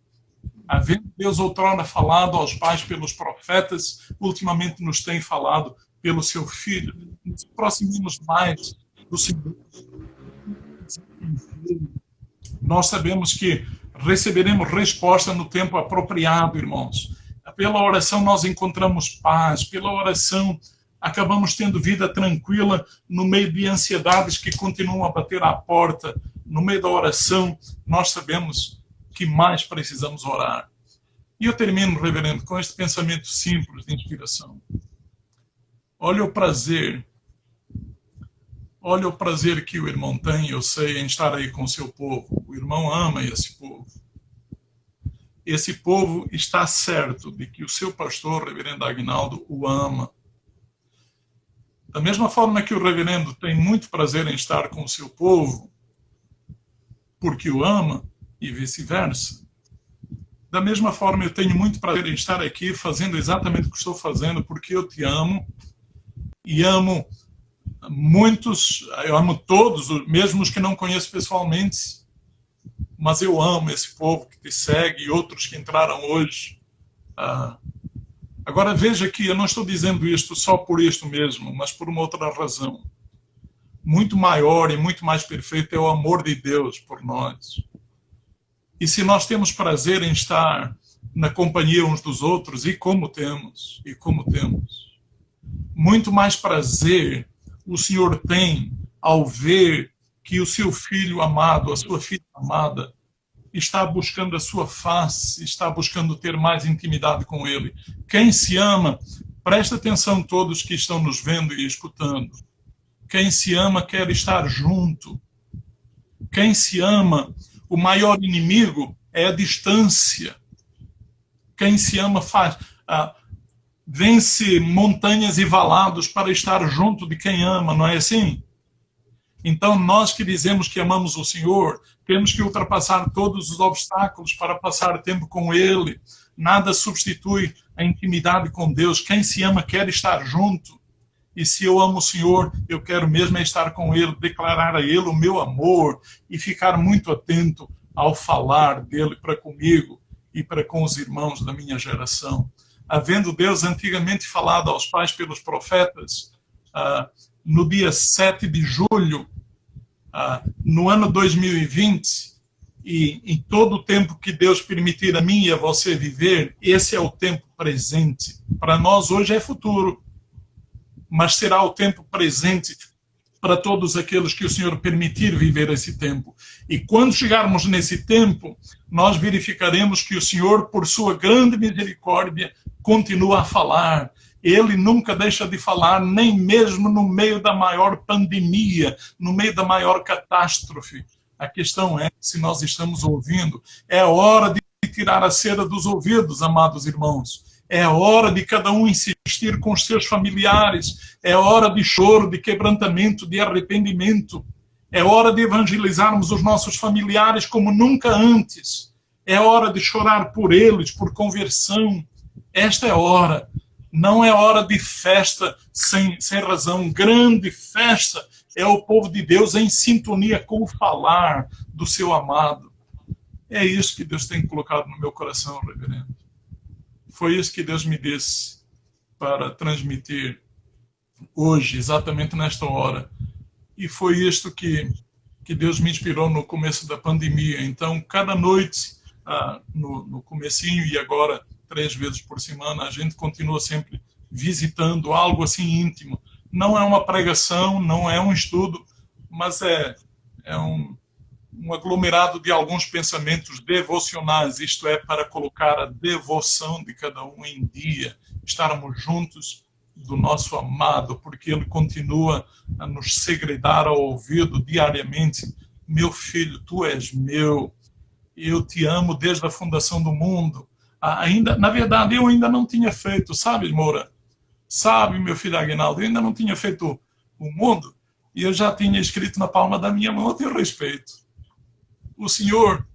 Havendo Deus outrora falado aos pais pelos profetas, ultimamente nos tem falado pelo seu Filho. Nos aproximemos mais do Senhor. Nós sabemos que receberemos resposta no tempo apropriado, irmãos. Pela oração nós encontramos paz, pela oração acabamos tendo vida tranquila no meio de ansiedades que continuam a bater à porta. No meio da oração nós sabemos que mais precisamos orar. E eu termino, reverendo, com este pensamento simples de inspiração. Olha o prazer que o irmão tem, eu sei, em estar aí com o seu povo. O irmão ama esse povo. Esse povo está certo de que o seu pastor, reverendo Aguinaldo, o ama. Da mesma forma que o reverendo tem muito prazer em estar com o seu povo, porque o ama, e vice-versa. Da mesma forma, eu tenho muito prazer em estar aqui fazendo exatamente o que estou fazendo, porque eu te amo, e amo muitos, eu amo todos, mesmo os que não conheço pessoalmente, mas eu amo esse povo que te segue e outros que entraram hoje. Agora veja que eu não estou dizendo isto só por isto mesmo, mas por uma outra razão. Muito maior e muito mais perfeito é o amor de Deus por nós. E se nós temos prazer em estar na companhia uns dos outros, e como temos, muito mais prazer o Senhor tem ao ver que o seu filho amado, a sua filha amada, está buscando a sua face, está buscando ter mais intimidade com Ele. Quem se ama, presta atenção todos que estão nos vendo e escutando. Quem se ama quer estar junto. Quem se ama, o maior inimigo é a distância. Quem se ama vence montanhas e valados para estar junto de quem ama, não é assim? Então, nós que dizemos que amamos o Senhor, temos que ultrapassar todos os obstáculos para passar tempo com Ele. Nada substitui a intimidade com Deus. Quem se ama quer estar junto. E se eu amo o Senhor, eu quero mesmo estar com Ele, declarar a Ele o meu amor e ficar muito atento ao falar dEle para comigo e para com os irmãos da minha geração. Havendo Deus antigamente falado aos pais pelos profetas, no dia 7 de julho, no ano 2020, e em todo o tempo que Deus permitir a mim e a você viver, esse é o tempo presente. Para nós hoje é futuro, mas será o tempo presente para todos aqueles que o Senhor permitir viver esse tempo. E quando chegarmos nesse tempo, nós verificaremos que o Senhor, por sua grande misericórdia, continua a falar. Ele nunca deixa de falar, nem mesmo no meio da maior pandemia, no meio da maior catástrofe. A questão é se nós estamos ouvindo. É hora de tirar a cera dos ouvidos, amados irmãos. É hora de cada um insistir com os seus familiares. É hora de choro, de quebrantamento, de arrependimento. É hora de evangelizarmos os nossos familiares como nunca antes. É hora de chorar por eles, por conversão. Esta é a hora. Não é hora de festa sem razão. Grande festa é o povo de Deus em sintonia com o falar do seu amado. É isso que Deus tem colocado no meu coração, reverendo. Foi isso que Deus me disse para transmitir hoje, exatamente nesta hora. E foi isto que Deus me inspirou no começo da pandemia. Então, cada noite, no comecinho e agora 3 vezes por semana, a gente continua sempre visitando algo assim íntimo. Não é uma pregação, não é um estudo, mas é um aglomerado de alguns pensamentos devocionais, isto é, para colocar a devoção de cada um em dia, estarmos juntos do nosso amado, porque ele continua a nos segredar ao ouvido diariamente: meu filho, tu és meu, eu te amo desde a fundação do mundo. Na verdade, eu ainda não tinha feito, sabe, Moura? Sabe, meu filho Aguinaldo, eu ainda não tinha feito o mundo e eu já tinha escrito na palma da minha mão a teu respeito. O Senhor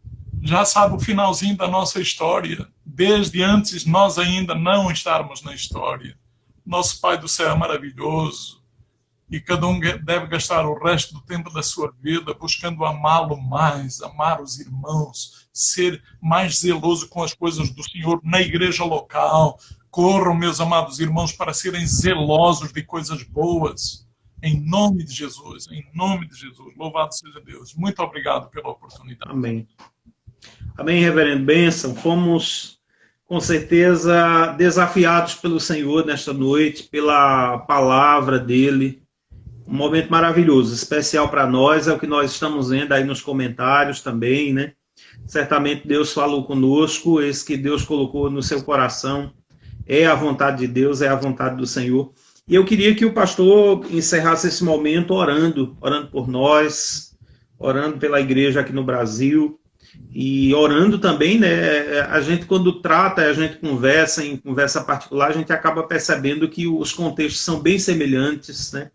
já sabe o finalzinho da nossa história, desde antes nós ainda não estarmos na história. Nosso Pai do Céu é maravilhoso e cada um deve gastar o resto do tempo da sua vida buscando amá-lo mais, amar os irmãos, ser mais zeloso com as coisas do Senhor na igreja local. Corram, meus amados irmãos, para serem zelosos de coisas boas. Em nome de Jesus, em nome de Jesus. Louvado seja Deus. Muito obrigado pela oportunidade. Amém. Amém, reverendo. Bênção. Fomos, com certeza, desafiados pelo Senhor nesta noite, pela palavra dele. Um momento maravilhoso, especial para nós, é o que nós estamos vendo aí nos comentários também, né? Certamente Deus falou conosco, esse que Deus colocou no seu coração é a vontade de Deus, é a vontade do Senhor. E eu queria que o pastor encerrasse esse momento orando por nós, orando pela igreja aqui no Brasil, e orando também, né? A gente, quando trata, a gente conversa, em conversa particular, a gente acaba percebendo que os contextos são bem semelhantes, né?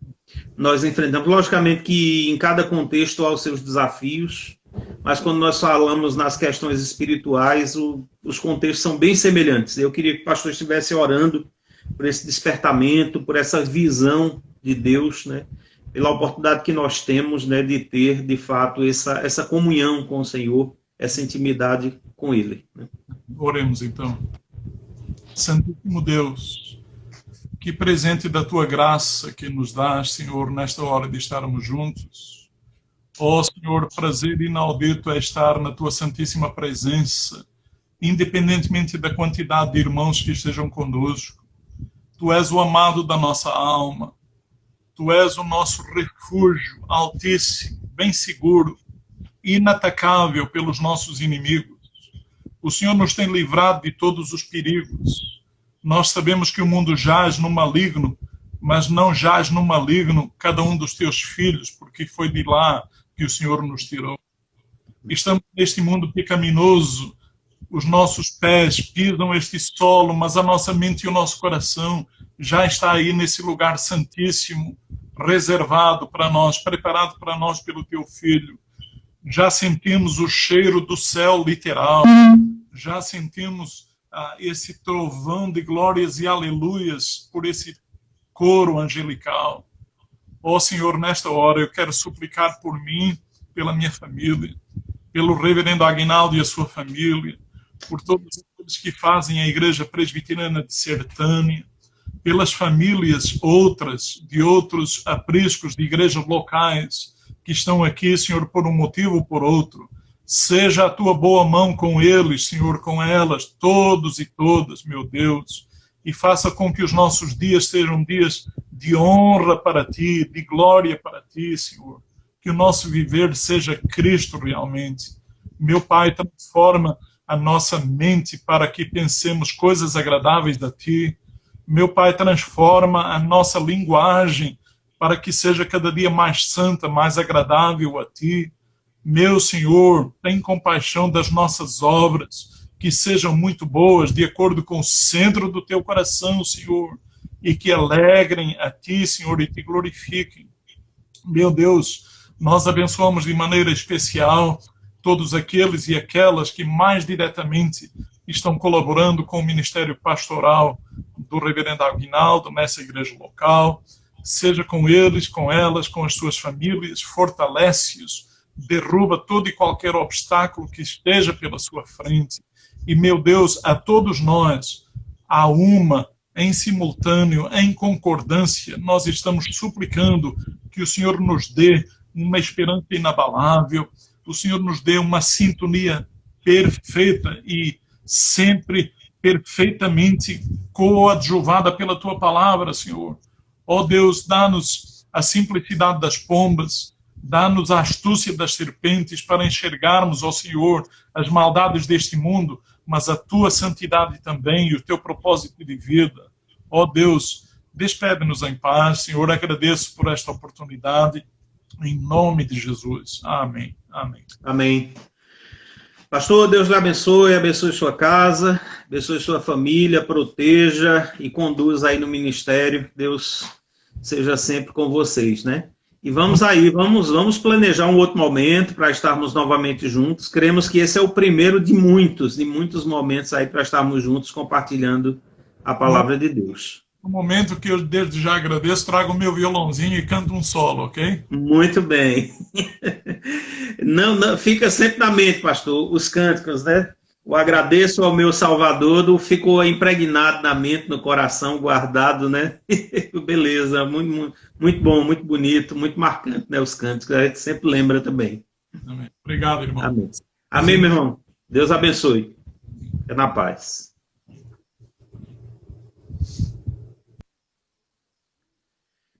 Nós enfrentamos, logicamente que em cada contexto há os seus desafios, mas quando nós falamos nas questões espirituais, os contextos são bem semelhantes. Eu queria que o pastor estivesse orando por esse despertamento, por essa visão de Deus, né? Pela oportunidade que nós temos, né, de ter, de fato, essa comunhão com o Senhor, essa intimidade com Ele, né? Oremos, então. Santíssimo Deus, que presente da Tua graça que nos dás, Senhor, nesta hora de estarmos juntos. Ó Senhor, prazer inaudito é estar na Tua santíssima presença, independentemente da quantidade de irmãos que estejam conosco. Tu és o amado da nossa alma. Tu és o nosso refúgio altíssimo, bem seguro, inatacável pelos nossos inimigos. O Senhor nos tem livrado de todos os perigos. Nós sabemos que o mundo jaz no maligno, mas não jaz no maligno cada um dos teus filhos, porque foi de lá que o Senhor nos tirou. Estamos neste mundo pecaminoso, os nossos pés pisam este solo, mas a nossa mente e o nosso coração já está aí nesse lugar santíssimo, reservado para nós, preparado para nós pelo teu Filho. Já sentimos o cheiro do céu literal, já sentimos esse trovão de glórias e aleluias por esse coro angelical. Ó Senhor, nesta hora eu quero suplicar por mim, pela minha família, pelo reverendo Aguinaldo e a sua família, por todos aqueles que fazem a Igreja Presbiteriana de Sertânia, pelas famílias outras, de outros apriscos de igrejas locais, que estão aqui, Senhor, por um motivo ou por outro. Seja a tua boa mão com eles, Senhor, com elas, todos e todas, meu Deus, e faça com que os nossos dias sejam dias de honra para ti, de glória para ti, Senhor. Que o nosso viver seja Cristo realmente. Meu Pai, transforma a nossa mente para que pensemos coisas agradáveis a ti. Meu Pai, transforma a nossa linguagem para que seja cada dia mais santa, mais agradável a ti. Meu Senhor, tem compaixão das nossas obras, que sejam muito boas, de acordo com o centro do teu coração, Senhor, e que alegrem a ti, Senhor, e te glorifiquem. Meu Deus, nós abençoamos de maneira especial todos aqueles e aquelas que mais diretamente estão colaborando com o ministério pastoral do reverendo Aguinaldo nessa igreja local. Seja com eles, com elas, com as suas famílias, fortalece-os, derruba todo e qualquer obstáculo que esteja pela sua frente. E, meu Deus, a todos nós, a uma, em simultâneo, em concordância, nós estamos suplicando que o Senhor nos dê uma esperança inabalável, o Senhor nos dê uma sintonia perfeita e sempre perfeitamente coadjuvada pela tua palavra, Senhor. Ó Deus, dá-nos a simplicidade das pombas, dá-nos a astúcia das serpentes para enxergarmos, ó Senhor, as maldades deste mundo, mas a tua santidade também e o teu propósito de vida. Ó Deus, despede-nos em paz, Senhor, agradeço por esta oportunidade, em nome de Jesus. Amém. Amém. Amém. Pastor, Deus lhe abençoe, abençoe sua casa, abençoe sua família, proteja e conduza aí no ministério. Deus seja sempre com vocês, né? E vamos aí, vamos planejar um outro momento para estarmos novamente juntos. Cremos que esse é o primeiro de muitos momentos aí para estarmos juntos compartilhando a palavra de Deus. No momento que eu desde já agradeço, trago o meu violãozinho e canto um solo, ok? Muito bem. Não, fica sempre na mente, pastor, os cânticos, né? O agradeço ao meu Salvador ficou impregnado na mente, no coração, guardado, né? Beleza, muito bom, muito bonito, muito marcante, né? Os cânticos, a gente sempre lembra também. Amém. Obrigado, irmão. Amém. Amém, meu irmão. Deus abençoe. É na paz.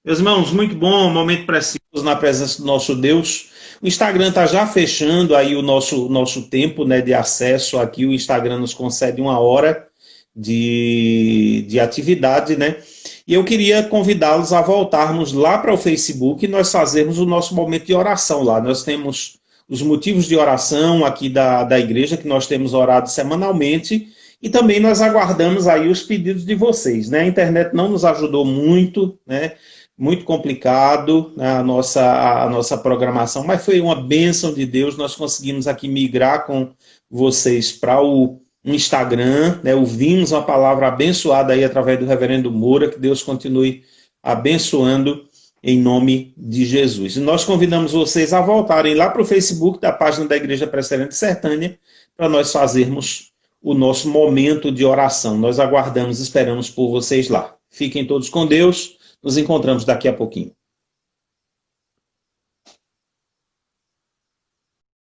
Meus irmãos, muito bom, um momento precioso na presença do nosso Deus. O Instagram está já fechando aí o nosso tempo, né, de acesso aqui. O Instagram nos concede 1 hora de atividade, né? E eu queria convidá-los a voltarmos lá para o Facebook e nós fazermos o nosso momento de oração lá. Nós temos os motivos de oração aqui da igreja, que nós temos orado semanalmente, e também nós aguardamos aí os pedidos de vocês, né? A internet não nos ajudou muito, né? Muito complicado, né, a nossa programação, mas foi uma bênção de Deus, nós conseguimos aqui migrar com vocês para o Instagram, né, ouvimos uma palavra abençoada aí através do reverendo Moura, que Deus continue abençoando em nome de Jesus. E nós convidamos vocês a voltarem lá para o Facebook da página da Igreja Presbiteriana de Sertânia, para nós fazermos o nosso momento de oração. Nós aguardamos, esperamos por vocês lá. Fiquem todos com Deus. Nos encontramos daqui a pouquinho.